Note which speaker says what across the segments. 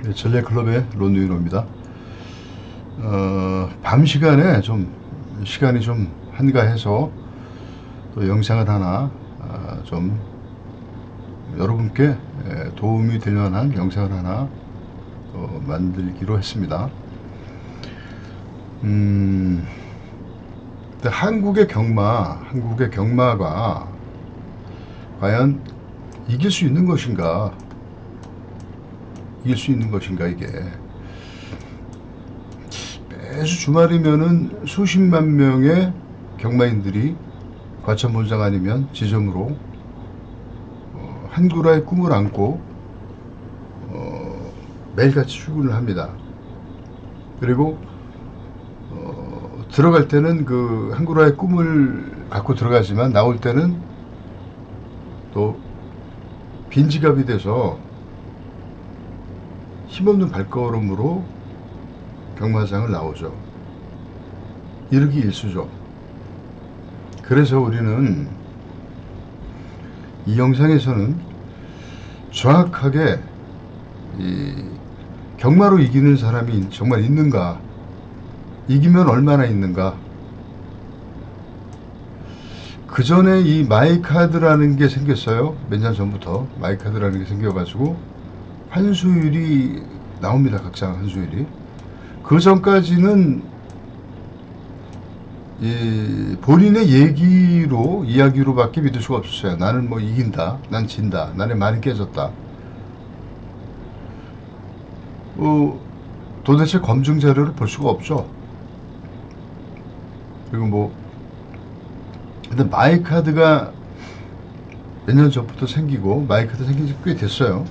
Speaker 1: 네, 전략클럽의 론누이로입니다. 밤 시간에 시간이 좀 한가해서 또 영상을 하나 좀 여러분께 도움이 될 만한 영상을 하나 만들기로 했습니다. 한국의 경마가 과연 이길 수 있는 것인가? 이게 매주 주말이면은 수십만 명의 경마인들이 과천본장 아니면 지점으로 한구라의 꿈을 안고 매일같이 출근을 합니다. 그리고 들어갈 때는 그 한구라의 꿈을 갖고 들어가지만 나올 때는 또 빈지갑이 돼서 힘없는 발걸음으로 경마장을 나오죠. 이르기 일수죠. 그래서 우리는 이 영상에서는 정확하게 경마로 이기는 사람이 정말 있는가, 이기면 얼마나 있는가, 그 전에 이 마이카드라는 게 생겼어요. 몇 년 전부터 마이카드라는 게 생겨가지고 환수율이 나옵니다. 각자 환수율이. 그 전까지는 본인의 이야기로밖에 믿을 수가 없었어요. 나는 뭐 이긴다, 난 진다, 나의 말이 깨졌다. 도대체 검증 자료를 볼 수가 없죠. 그리고 근데 마이카드가 몇 년 전부터 생기고, 마이카드 생긴 지 꽤 됐어요.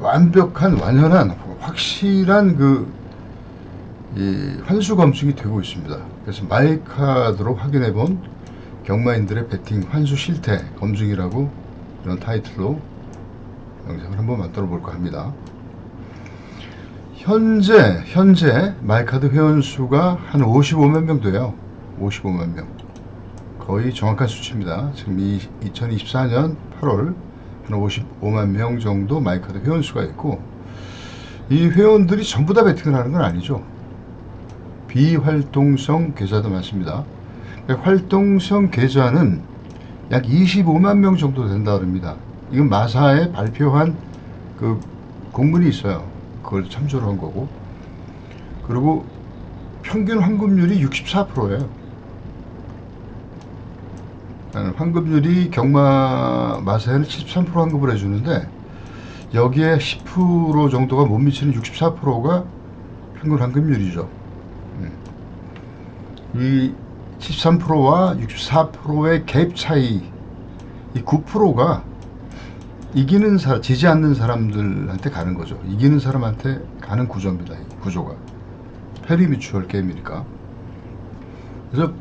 Speaker 1: 완연한 확실한 환수 검증이 되고 있습니다. 그래서 마이카드로 확인해 본 경마인들의 베팅 환수 실태 검증이라고 이런 타이틀로 영상을 한번 만들어 볼까 합니다. 현재 마이카드 회원수가 한 55만 명 돼요. 55만 명. 거의 정확한 수치입니다. 지금 2024년 8월 한 55만 명 정도 마이카드 회원수가 있고, 이 회원들이 전부 다 베팅을 하는 건 아니죠. 비활동성 계좌도 많습니다. 활동성 계좌는 약 25만 명 정도 된다 그럽니다. 이건 마사에 발표한 그 공문이 있어요. 그걸 참조를 한 거고, 그리고 평균 환급률이 64%예요. 환급률이 경마 마사에는 73% 환급을 해주는데, 여기에 10% 정도가 못 미치는 64%가 평균 환급률이죠. 이 73%와 64%의 갭 차이, 이 9%가 지지 않는 사람들한테 가는 거죠. 이기는 사람한테 가는 구조입니다. 이 구조가 페리미추얼 게임이니까. 그래서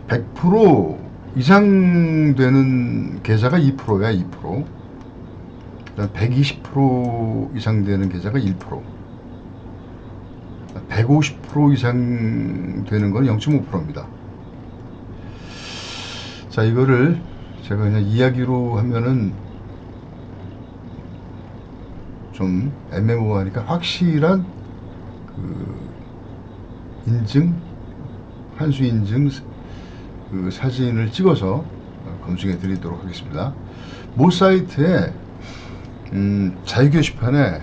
Speaker 1: 100% 이상 되는 계좌가 2%야. 2%. 120% 이상 되는 계좌가 1%, 150% 이상 되는 건 0.5%입니다. 자, 이거를 제가 그냥 이야기로 하면은 좀 애매모호하니까 확실한 환수 인증 사진을 찍어서 검증해 드리도록 하겠습니다. 모 사이트에 자유 게시판에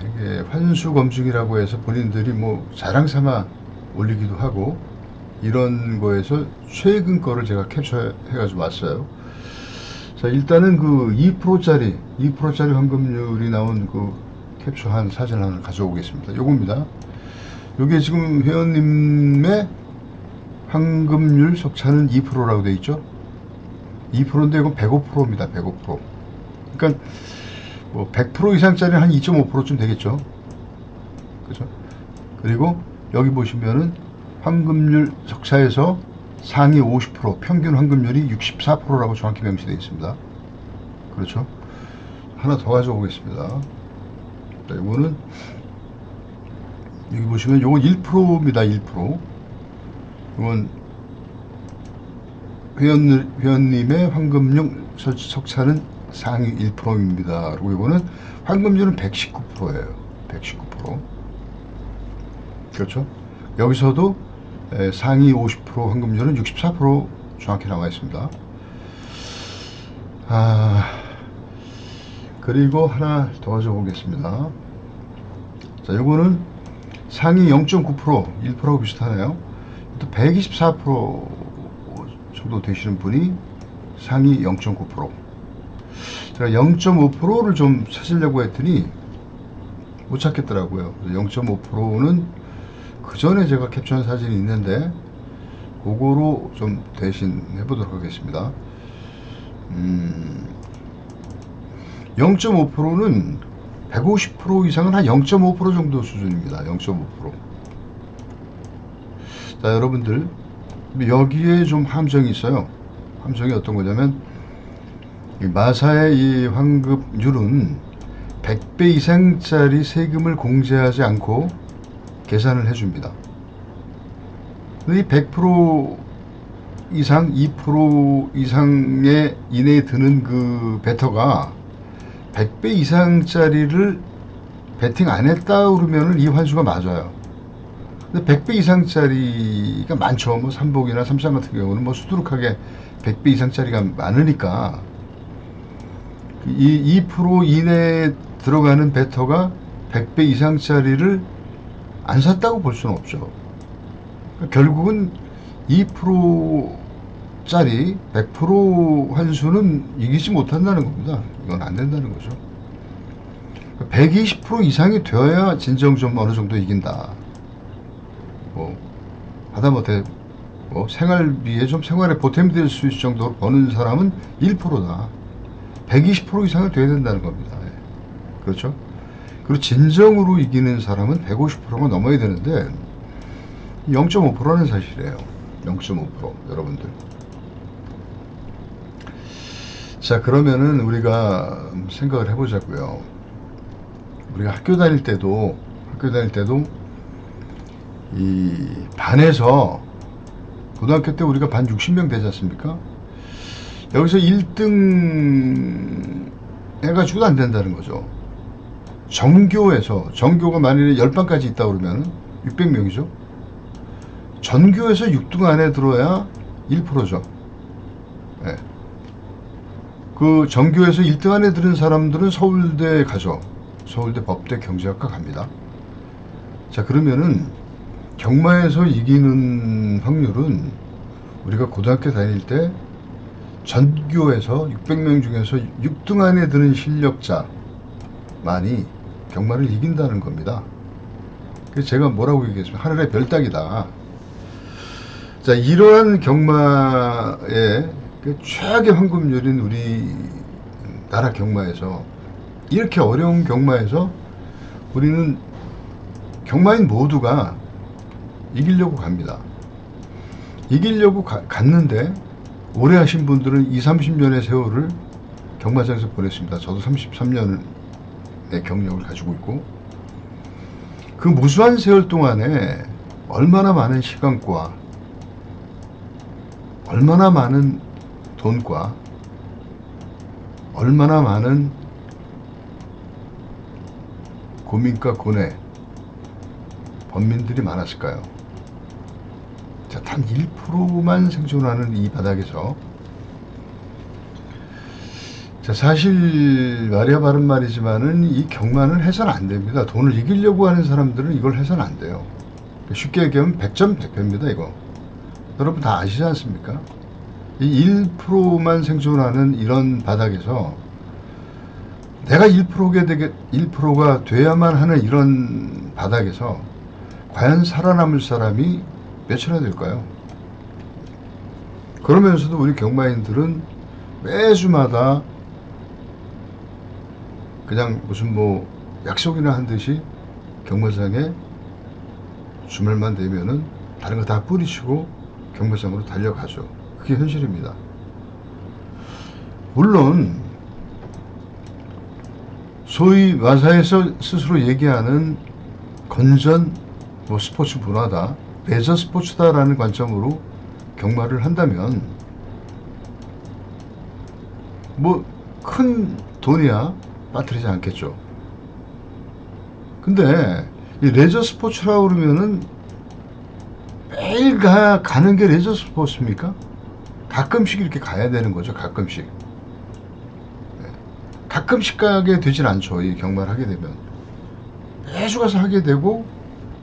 Speaker 1: 환수 검증이라고 해서 본인들이 자랑 삼아 올리기도 하고, 이런 거에서 최근 거를 제가 캡처해 가지고 왔어요. 자, 일단은 2%짜리 환급률이 나온 캡처한 사진 하나 가져오겠습니다. 요겁니다. 요게 지금 회원님의 환급률 석차는 2%라고 되어 있죠. 2%인데 이건 105%입니다. 105%. 그러니까 100% 이상짜리는 한 2.5%쯤 되겠죠. 그죠? 그리고 여기 보시면은 환급률 석차에서 상위 50%, 평균 환급률이 64%라고 정확히 명시되어 있습니다. 그렇죠? 하나 더 가져오겠습니다. 자, 이거는 여기 보시면 요건 1%입니다. 1%. 이건 회원님의 황금률 석차는 상위 1%입니다. 그리고 이거는 황금률은 119%예요. 119%. 그렇죠? 여기서도 상위 50% 황금률은 64% 정확히 나와 있습니다. 그리고 하나 더 적어보겠습니다. 자, 요거는 상위 0.9%, 1%하고 비슷하네요. 또 124% 정도 되시는 분이 상위 0.9%. 제가 0.5%를 좀 찾으려고 했더니 못 찾겠더라고요. 0.5%는 그 전에 제가 캡처한 사진이 있는데 그거로 좀 대신 해보도록 하겠습니다. 0.5%는 150% 이상은 한 0.5% 정도 수준입니다. 0.5%. 자, 여러분들 여기에 좀 함정이 있어요. 함정이 어떤 거냐면 마사의 이 환급률은 100배 이상짜리 세금을 공제하지 않고 계산을 해줍니다. 근데 이 100% 이상, 2% 이상의 이내에 드는 그 베터가 100배 이상짜리를 베팅 안 했다 그러면 이 환수가 맞아요. 근데 100배 이상짜리가 많죠. 뭐 삼복이나 삼성 같은 경우는 뭐 수두룩하게 100배 이상짜리가 많으니까 이 2% 이내에 들어가는 베터가 100배 이상짜리를 안 샀다고 볼 수는 없죠. 결국은 2%짜리 100% 환수는 이기지 못한다는 겁니다. 이건 안 된다는 거죠. 120% 이상이 되어야 진정 좀 어느 정도 이긴다. 뭐 하다못해 뭐 생활비에 좀 생활에 보탬이 될 수 있을 정도로 버는 사람은 1%다. 120% 이상은 돼야 된다는 겁니다. 그렇죠? 그리고 진정으로 이기는 사람은 150%가 넘어야 되는데 0.5%는 사실이에요. 0.5% 여러분들. 자, 그러면은 우리가 생각을 해보자고요. 우리가 학교 다닐 때도 이 반에서 고등학교 때 우리가 반 60명 되지 않습니까? 여기서 1등 해가지고도 안 된다는 거죠. 전교가 만일에 10반까지 있다 그러면 600명이죠. 전교에서 6등 안에 들어야 1%죠. 네. 그 전교에서 1등 안에 드는 사람들은 서울대 가죠. 서울대 법대 경제학과 갑니다. 자, 그러면은 경마에서 이기는 확률은 우리가 고등학교 다닐 때 전교에서 600명 중에서 6등 안에 드는 실력자만이 경마를 이긴다는 겁니다. 그래서 제가 뭐라고 얘기했습니까? 하늘의 별 따기다. 자, 이러한 경마의 그 최악의 황금률인 우리나라 경마에서, 이렇게 어려운 경마에서 우리는 경마인 모두가 이기려고 갑니다. 이기려고 갔는데 오래 하신 분들은 20, 30년의 세월을 경마장에서 보냈습니다. 저도 33년의 경력을 가지고 있고, 그 무수한 세월 동안에 얼마나 많은 시간과 얼마나 많은 돈과 얼마나 많은 고민과 고뇌, 범민들이 많았을까요? 자, 단 1%만 생존하는 이 바닥에서, 자, 사실 말이야 바른 말이지만은 이 경마는 해서는 안 됩니다. 돈을 이기려고 하는 사람들은 이걸 해서는 안 돼요. 쉽게 얘기하면 100점 100패입니다. 이거 여러분 다 아시지 않습니까? 이 1%만 생존하는 이런 바닥에서 내가 1%가 돼야만 하는 이런 바닥에서 과연 살아남을 사람이 몇이나 될까요? 그러면서도 우리 경마인들은 매주마다 그냥 무슨 뭐 약속이나 한 듯이 경마장에 주말만 되면은 다른 거 다 뿌리치고 경마장으로 달려가죠. 그게 현실입니다. 물론 소위 마사에서 스스로 얘기하는 건전 뭐 스포츠 문화다, 레저 스포츠다라는 관점으로 경마를 한다면 뭐 큰 돈이야 빠뜨리지 않겠죠. 근데 이 레저 스포츠라고 그러면은 매일 가는 게 레저 스포츠입니까? 가끔씩 이렇게 가야 되는 거죠. 가끔씩. 가끔씩 가게 되진 않죠. 이 경마를 하게 되면. 매주 가서 하게 되고,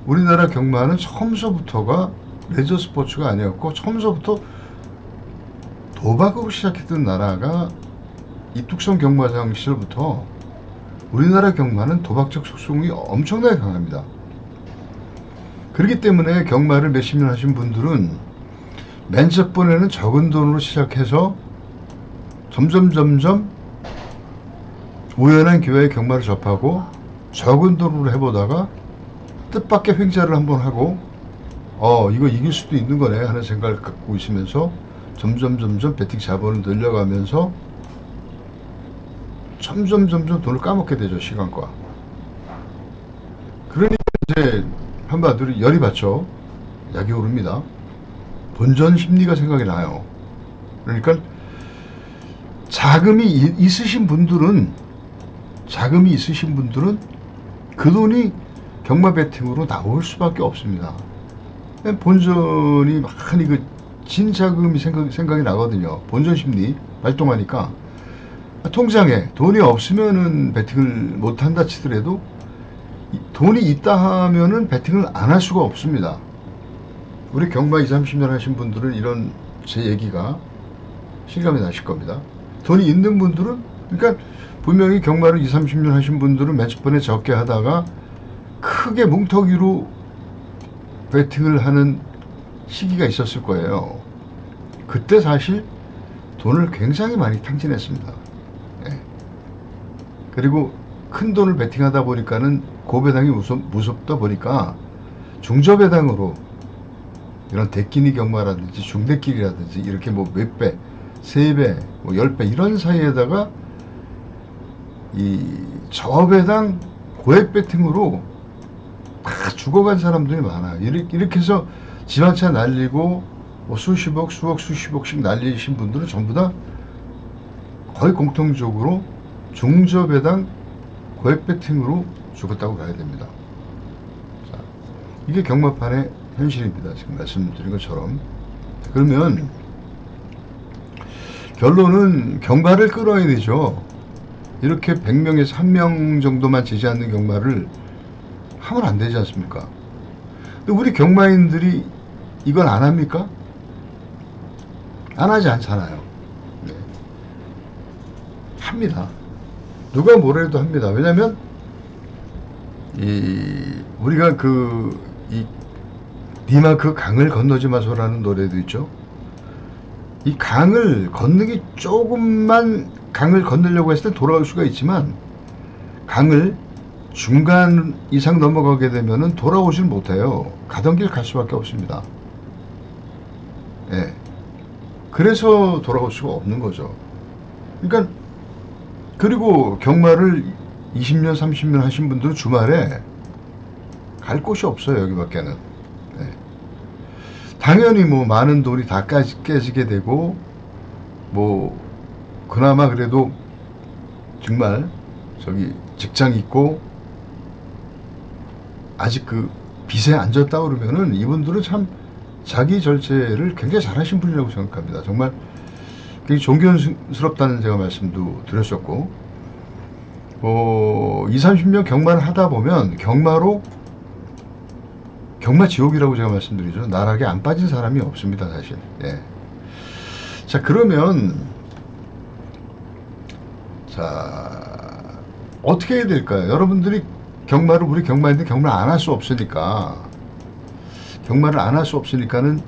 Speaker 1: 우리나라 경마는 처음서부터가 레저 스포츠가 아니었고, 처음서부터 도박으로 시작했던 나라가 이 뚝섬 경마장 시절부터 우리나라 경마는 도박적 속성이 엄청나게 강합니다. 그렇기 때문에 경마를 몇십 년 하신 분들은 맨 첫 번에는 적은 돈으로 시작해서 점점 우연한 기회에 경마를 접하고 적은 돈으로 해보다가 뜻밖의 횡재를 한번 하고 이거 이길 수도 있는 거네 하는 생각을 갖고 있으면서 점점 배팅 자본을 늘려가면서 점점 돈을 까먹게 되죠. 시간과. 그러니까 이제 한마디로 열이 받죠. 약이 오릅니다. 본전 심리가 생각이 나요. 그러니까 자금이 있으신 분들은 그 돈이 경마 배팅으로 나올 수밖에 없습니다. 본전이 많이 진 자금이 생각이 나거든요. 본전 심리 발동하니까 통장에 돈이 없으면은 배팅을 못 한다 치더라도 돈이 있다 하면은 배팅을 안 할 수가 없습니다. 우리 경마 20, 30년 하신 분들은 이런 제 얘기가 실감이 나실 겁니다. 돈이 있는 분들은, 그러니까 분명히 경마를 20, 30년 하신 분들은 맨 첫 번에 적게 하다가 크게 뭉텅이로 배팅을 하는 시기가 있었을 거예요. 그때 사실 돈을 굉장히 많이 탕진했습니다. 그리고 큰 돈을 배팅하다 보니까는 고배당이 무섭다 보니까 중저배당으로 이런 대끼니 경마라든지 중대끼리라든지 이렇게 뭐 몇 배, 3배, 뭐 10배 이런 사이에다가 이 저배당 고액 배팅으로 다 죽어간 사람들이 많아요. 이렇게 해서 집 한 채 날리고 뭐 수십억, 수십억씩 날리신 분들은 전부 다 거의 공통적으로 중저배당 고액 배팅으로 죽었다고 봐야 됩니다. 자, 이게 경마판의 현실입니다. 지금 말씀드린 것처럼. 그러면 결론은 경마를 끌어야 되죠. 이렇게 100명에서 1명 정도만 제시하는 경마를 하면 안 되지 않습니까? 근데 우리 경마인들이 이걸 안 합니까? 안 하지 않잖아요. 네. 합니다. 누가 뭐래도 합니다. 왜냐면 우리가 니마 그 강을 건너지 마소라는 노래도 있죠. 이 강을 건너기 조금만 강을 건너려고 했을 때 돌아올 수가 있지만 강을 중간 이상 넘어가게 되면은 돌아오질 못해요. 가던 길 갈 수밖에 없습니다. 예. 그래서 돌아올 수가 없는 거죠. 그러니까 그리고 경마를 20년, 30년 하신 분들은 주말에 갈 곳이 없어요. 여기밖에는. 네. 당연히 뭐 많은 돈이 다 깨지게 되고 뭐 그나마 그래도 정말 직장 있고 아직 빚에 안 졌다 그러면은 이분들은 참 자기 절제를 굉장히 잘하신 분이라고 생각합니다. 정말 굉장히 존경스럽다는 제가 말씀도 드렸었고, 20, 30년 경마를 하다 보면 경마 지옥이라고 제가 말씀드리죠. 나락에 안 빠진 사람이 없습니다, 사실. 예. 자, 그러면 어떻게 해야 될까요? 여러분들이 우리 경마인데 경마를 안 할 수 없으니까, 경마를 안 할 수 없으니까는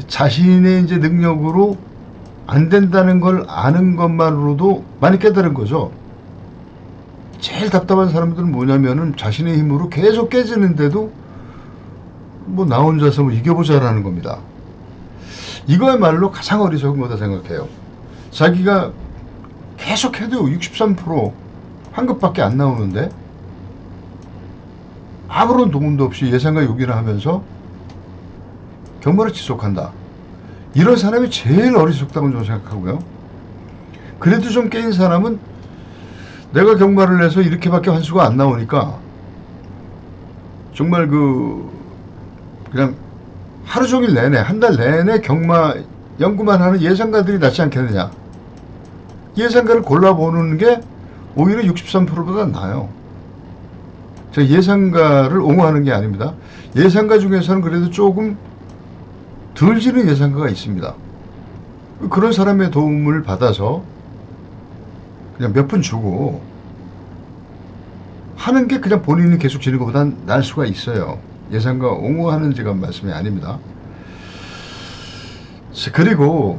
Speaker 1: 자신의 이제 능력으로 안 된다는 걸 아는 것만으로도 많이 깨달은 거죠. 제일 답답한 사람들은 뭐냐면은 자신의 힘으로 계속 깨지는데도 뭐 나 혼자서 뭐 이겨보자라는 겁니다. 이거야말로 가장 어리석은 거다 생각해요. 자기가 계속 해도 63% 환급밖에 안 나오는데 아무런 도움도 없이 예상과 요기를 하면서 경마를 지속한다. 이런 사람이 제일 어리석다고 저는 생각하고요. 그래도 좀 깨인 사람은 내가 경마를 해서 이렇게밖에 환수가 안 나오니까 정말 그냥 하루 종일 내내 한 달 내내 경마 연구만 하는 예상가들이 낫지 않겠느냐. 예상가를 골라보는 게 오히려 63%보다 나아요. 제가 예상가를 옹호하는 게 아닙니다. 예상가 중에서는 그래도 조금 덜 지는 예상가가 있습니다. 그런 사람의 도움을 받아서 그냥 몇 푼 주고 하는 게 그냥 본인이 계속 지는 것보단 나을 수가 있어요. 예상가 옹호하는 제가 말씀이 아닙니다. 그리고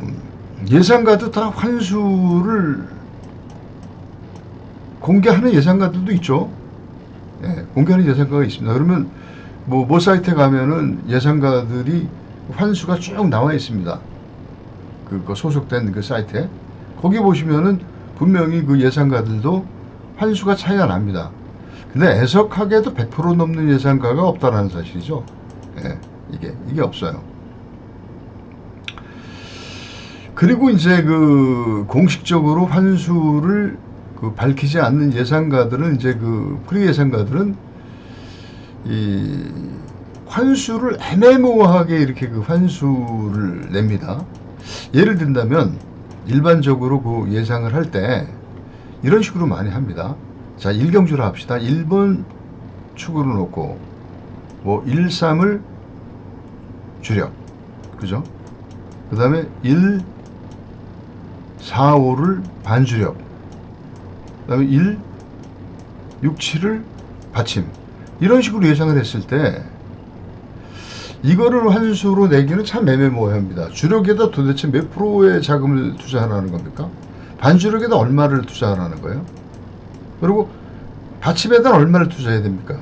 Speaker 1: 예상가도 다 환수를 공개하는 예상가들도 있죠. 예, 공개하는 예상가가 있습니다. 그러면 뭐 사이트에 가면은 예상가들이 환수가 쭉 나와 있습니다. 그 소속된 그 사이트에 거기 보시면은 분명히 그 예상가들도 환수가 차이가 납니다. 근데 애석하게도 100% 넘는 예상가가 없다라는 사실이죠. 예, 이게 없어요. 그리고 이제 그 공식적으로 환수를 밝히지 않는 예상가들은 이제 프리 예상가들은 이 환수를 애매모호하게 이렇게 환수를 냅니다. 예를 든다면 일반적으로 예상을 할 때 이런 식으로 많이 합니다. 자, 일경주로 합시다. 1번 축으로 놓고 1, 3을 주력, 그죠? 그 다음에 1, 4, 5를 반주력, 그 다음에 1, 6, 7을 받침, 이런 식으로 예상을 했을 때 이거를 환수로 내기는 참 애매모호합니다. 주력에다 도대체 몇 프로의 자금을 투자하라는 겁니까? 반주력에다 얼마를 투자하라는 거예요? 그리고 받침에다 얼마를 투자해야 됩니까?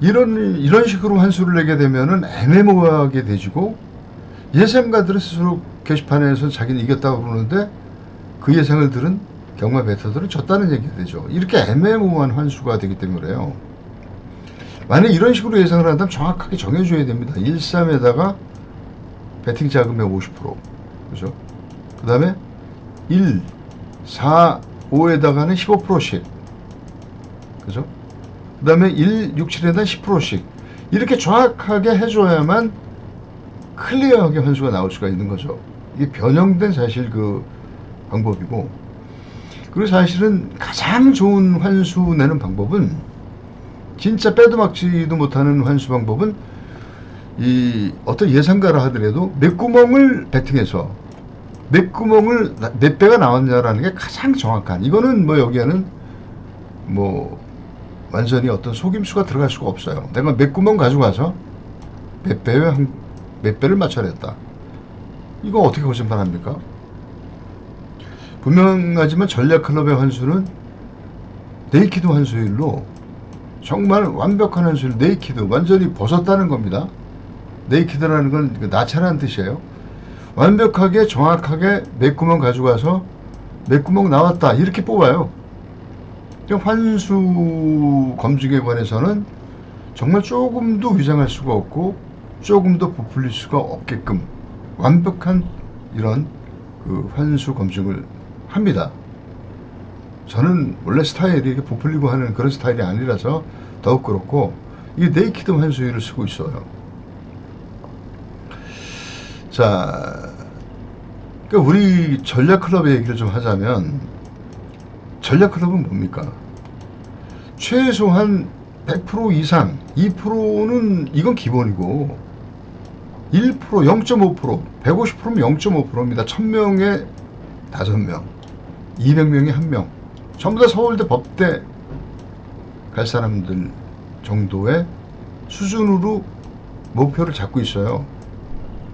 Speaker 1: 이런 식으로 환수를 내게 되면은 애매모호하게 되지고 예상가들은 스스로 게시판에서 자기는 이겼다고 그러는데 그 예상을 들은 경마 베터들은 졌다는 얘기가 되죠. 이렇게 애매모호한 환수가 되기 때문에요. 만약 이런 식으로 예상을 한다면 정확하게 정해줘야 됩니다. 1, 3에다가 배팅 자금의 50%, 그죠? 그 다음에 1, 4, 5에다가는 15%씩, 그죠? 그 다음에 1, 6, 7에다 10%씩 이렇게 정확하게 해줘야만 클리어하게 환수가 나올 수가 있는 거죠. 이게 변형된 사실 방법이고, 그리고 사실은 가장 좋은 환수 내는 방법은 진짜 빼도 막지도 못하는 환수 방법은 이 어떤 예상가라 하더라도 맥구멍을 베팅해서 맥구멍을 몇 배가 나왔냐라는 게 가장 정확한, 이거는 여기에는 완전히 어떤 속임수가 들어갈 수가 없어요. 내가 맥구멍 가져가서 몇 배를 맞춰냈다, 이거 어떻게 거짓말합니까? 분명하지만 전략클럽의 환수는 네이키드 환수율로 정말 완벽한 환수율, 네이키드 완전히 벗었다는 겁니다. 네이키드라는 건 나차라는 뜻이에요. 완벽하게 정확하게 맥구멍 가져가서 맥구멍 나왔다 이렇게 뽑아요. 환수 검증에 관해서는 정말 조금도 위장할 수가 없고 조금도 부풀릴 수가 없게끔 완벽한 이런 환수 검증을 합니다. 저는 원래 스타일이 이렇게 부풀리고 하는 그런 스타일이 아니라서 더욱 그렇고, 이 네이키드 환수율을 쓰고 있어요. 자, 그러니까 우리 전략클럽의 얘기를 좀 하자면, 전략클럽은 뭡니까? 최소한 100% 이상, 2%는 이건 기본이고, 1%, 0.5%, 150%면 0.5%입니다. 1000명에 5명, 200명에 1명, 전부 다 서울대 법대 갈 사람들 정도의 수준으로 목표를 잡고 있어요.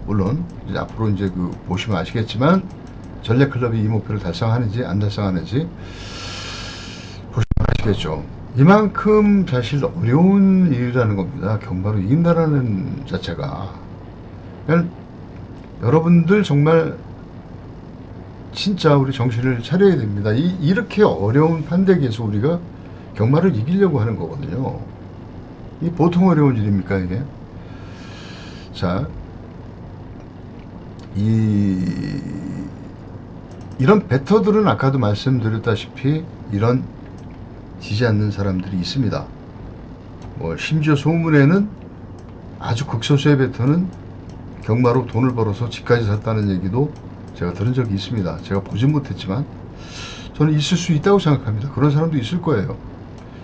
Speaker 1: 물론 이제 앞으로 이제 보시면 아시겠지만 전략클럽이 이 목표를 달성하는지 안 달성하는지 보시면 아시겠죠. 이만큼 사실 어려운 일이라는 겁니다. 경마로 이긴다라는 자체가. 그냥 여러분들 정말 진짜 우리 정신을 차려야 됩니다. 이렇게 어려운 판대기에서 우리가 경마를 이기려고 하는 거거든요. 이 보통 어려운 일입니까, 이게? 자, 이런 베터들은 아까도 말씀드렸다시피 이런 지지 않는 사람들이 있습니다. 뭐 심지어 소문에는 아주 극소수의 베터는 경마로 돈을 벌어서 집까지 샀다는 얘기도 제가 들은 적이 있습니다. 제가 보진 못했지만 저는 있을 수 있다고 생각합니다. 그런 사람도 있을 거예요.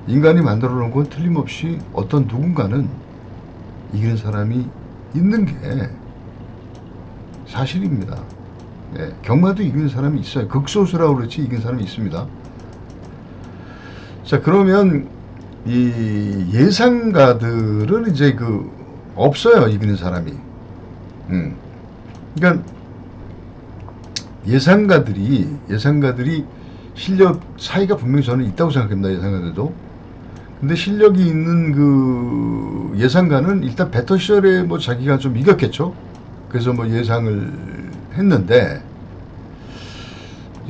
Speaker 1: 인간이 만들어 놓은 건 틀림없이 어떤 누군가는 이기는 사람이 있는 게 사실입니다. 네, 경마도 이기는 사람이 있어요. 극소수라고 그렇지 이기는 사람이 있습니다. 자, 그러면 이 예상가들은 이제 없어요. 이기는 사람이. 그러니까 예상가들이 실력 차이가 분명히 저는 있다고 생각합니다. 예상가들도. 근데 실력이 있는 그 예상가는 일단 베터 시절에 뭐 자기가 좀 이겼겠죠. 그래서 뭐 예상을 했는데,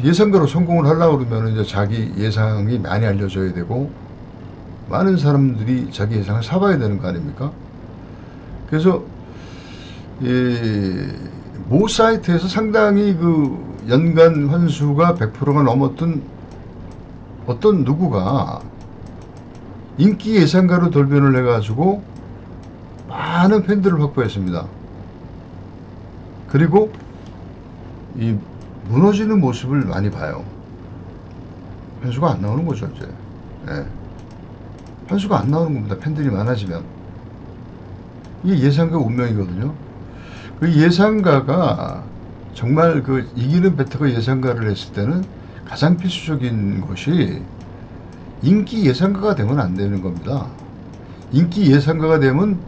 Speaker 1: 예상가로 성공을 하려고 그러면 이제 자기 예상이 많이 알려져야 되고 많은 사람들이 자기 예상을 사봐야 되는 거 아닙니까? 그래서 모 사이트에서 상당히 그 연간 환수가 100%가 넘었던 어떤 누구가 인기 예상가로 돌변을 해가지고 많은 팬들을 확보했습니다. 그리고 이 무너지는 모습을 많이 봐요. 환수가 안 나오는 거죠, 이제. 네. 환수가 안 나오는 겁니다. 팬들이 많아지면. 이게 예상가 운명이거든요. 그 예상가가 정말 그 이기는 베터가 예상가를 했을 때는 가장 필수적인 것이 인기 예상가가 되면 안 되는 겁니다. 인기 예상가가 되면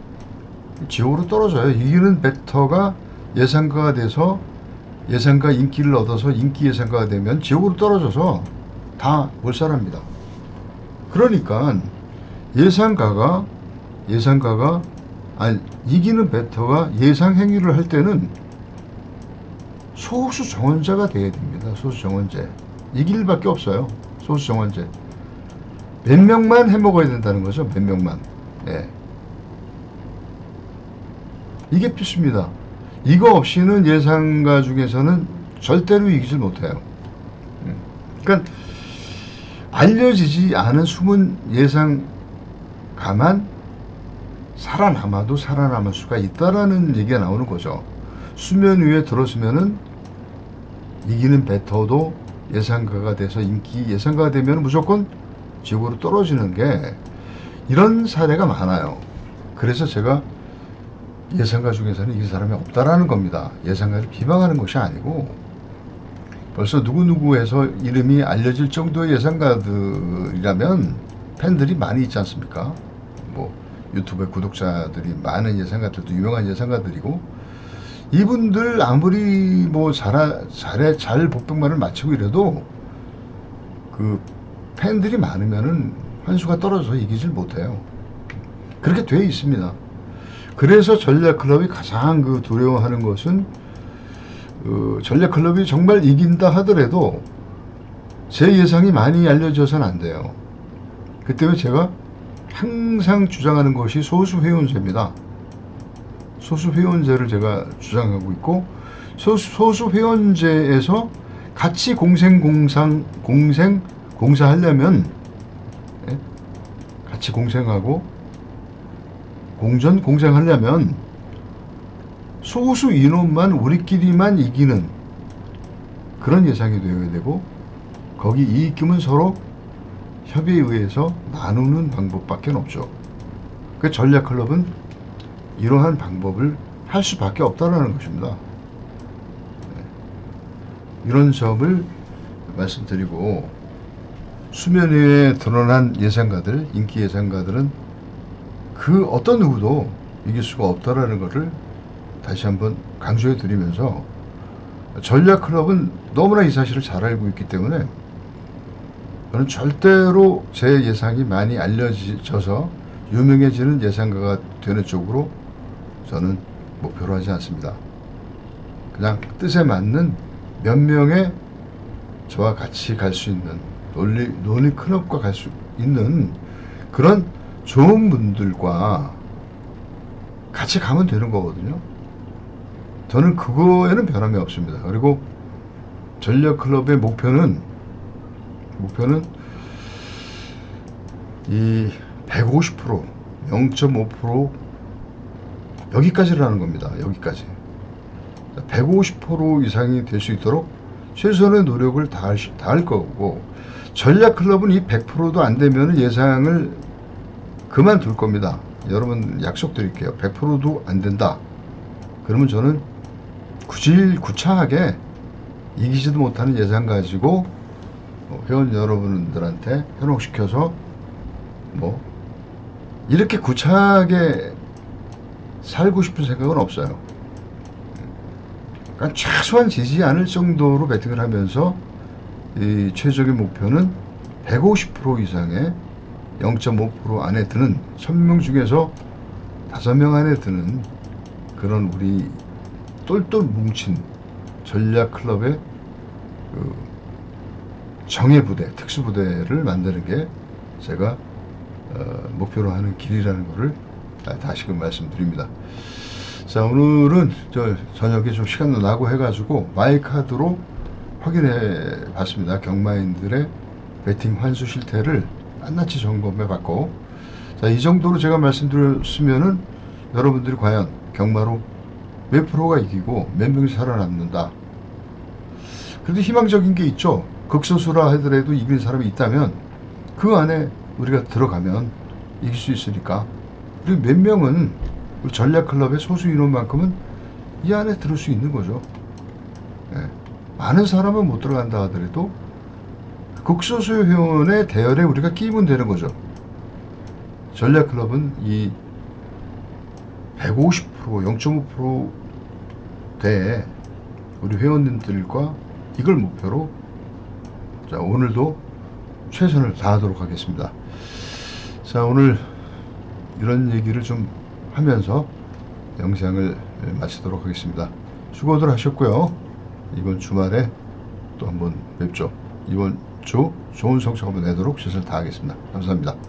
Speaker 1: 지옥으로 떨어져요. 이기는 베터가 예상가가 돼서 예상가 인기를 얻어서 인기 예상가가 되면 지옥으로 떨어져서 다 몰살합니다. 그러니까 예상가가 이기는 베터가 예상 행위를 할 때는 소수 정원자가 돼야 됩니다. 소수 정원제. 이길 밖에 없어요. 소수 정원제. 몇 명만 해먹어야 된다는 거죠. 몇 명만. 네. 이게 필수입니다. 이거 없이는 예상가 중에서는 절대로 이기질 못해요. 그러니까 알려지지 않은 숨은 예상가만 살아남아도 살아남을 수가 있다라는 얘기가 나오는 거죠. 수면 위에 들어서면은 이기는 베터도 예상가가 돼서 인기 예상가가 되면 무조건 지옥으로 떨어지는 게 이런 사례가 많아요. 그래서 제가 예상가 중에서는 이길 사람이 없다라는 겁니다. 예상가를 비방하는 것이 아니고 벌써 누구누구해서 이름이 알려질 정도의 예상가들이라면 팬들이 많이 있지 않습니까? 뭐 유튜브에 구독자들이 많은 예상가들도 유명한 예상가들이고, 이분들 아무리 뭐 잘 복병만을 마치고 이래도 그 팬들이 많으면은 환수가 떨어져서 이기질 못해요. 그렇게 돼 있습니다. 그래서 전략클럽이 가장 그 두려워하는 것은 전략클럽이 정말 이긴다 하더라도 제 예상이 많이 알려져서는 안 돼요. 그 때문에 제가 항상 주장하는 것이 소수회원제입니다. 소수회원제를 제가 주장하고 있고, 소수회원제에서 같이 공사하려면 같이 공생하고 공생하려면 소수 인원만 우리끼리만 이기는 그런 예상이 되어야 되고, 거기 이익금은 서로 협의에 의해서 나누는 방법밖에 없죠. 그 전략클럽은 이러한 방법을 할 수밖에 없다는 것입니다. 이런 점을 말씀드리고, 수면 위에 드러난 예상가들, 인기 예상가들은 그 어떤 누구도 이길 수가 없다라는 것을 다시 한번 강조해 드리면서, 전략클럽은 너무나 이 사실을 잘 알고 있기 때문에 저는 절대로 제 예상이 많이 알려져서 유명해지는 예상가가 되는 쪽으로 저는 목표로 하지 않습니다. 그냥 뜻에 맞는 몇 명의 저와 같이 갈 수 있는 논리 클럽과 갈 수 있는 그런 좋은 분들과 같이 가면 되는 거거든요. 저는 그거에는 변함이 없습니다. 그리고 전략클럽의 목표는 이 150%, 0.5% 여기까지라는 겁니다. 여기까지 150% 이상이 될 수 있도록 최선의 노력을 다할 거고, 전략클럽은 이 100%도 안 되면 예상을 그만둘 겁니다. 여러분 약속드릴게요. 100%도 안 된다 그러면 저는 구차하게 이기지도 못하는 예상 가지고 회원 여러분들한테 현혹시켜서 뭐 이렇게 구차하게 살고 싶은 생각은 없어요. 그러니까 최소한 지지 않을 정도로 배팅을 하면서 이 최적의 목표는 150% 이상의 0.5% 안에 드는 1000명 중에서 5명 안에 드는 그런 우리 똘똘 뭉친 전략클럽의 그 정예부대, 특수부대를 만드는 게 제가 목표로 하는 길이라는 것을 다시금 말씀드립니다. 자, 오늘은 저녁에 좀 시간도 나고 해가지고 마이카드로 확인해 봤습니다. 경마인들의 배팅 환수 실태를 낱낱이 점검해 봤고, 자, 이 정도로 제가 말씀드렸으면은 여러분들이 과연 경마로 몇 프로가 이기고 몇 명이 살아남는다, 그래도 희망적인 게 있죠. 극소수라 하더라도 이기는 사람이 있다면 그 안에 우리가 들어가면 이길 수 있으니까, 그리고 몇 명은 우리 전략클럽의 소수 인원만큼은 이 안에 들을 수 있는 거죠. 네. 많은 사람은 못 들어간다 하더라도 극소수 회원의 대열에 우리가 끼면 되는 거죠. 전략클럽은 이 150%, 0.5% 대에 우리 회원님들과 이걸 목표로 자, 오늘도 최선을 다하도록 하겠습니다. 자, 오늘 이런 얘기를 좀 하면서 영상을 마치도록 하겠습니다. 수고들 하셨고요. 이번 주말에 또 한번 뵙죠. 이번 주 좋은 성적 한번 내도록 최선을 다하겠습니다. 감사합니다.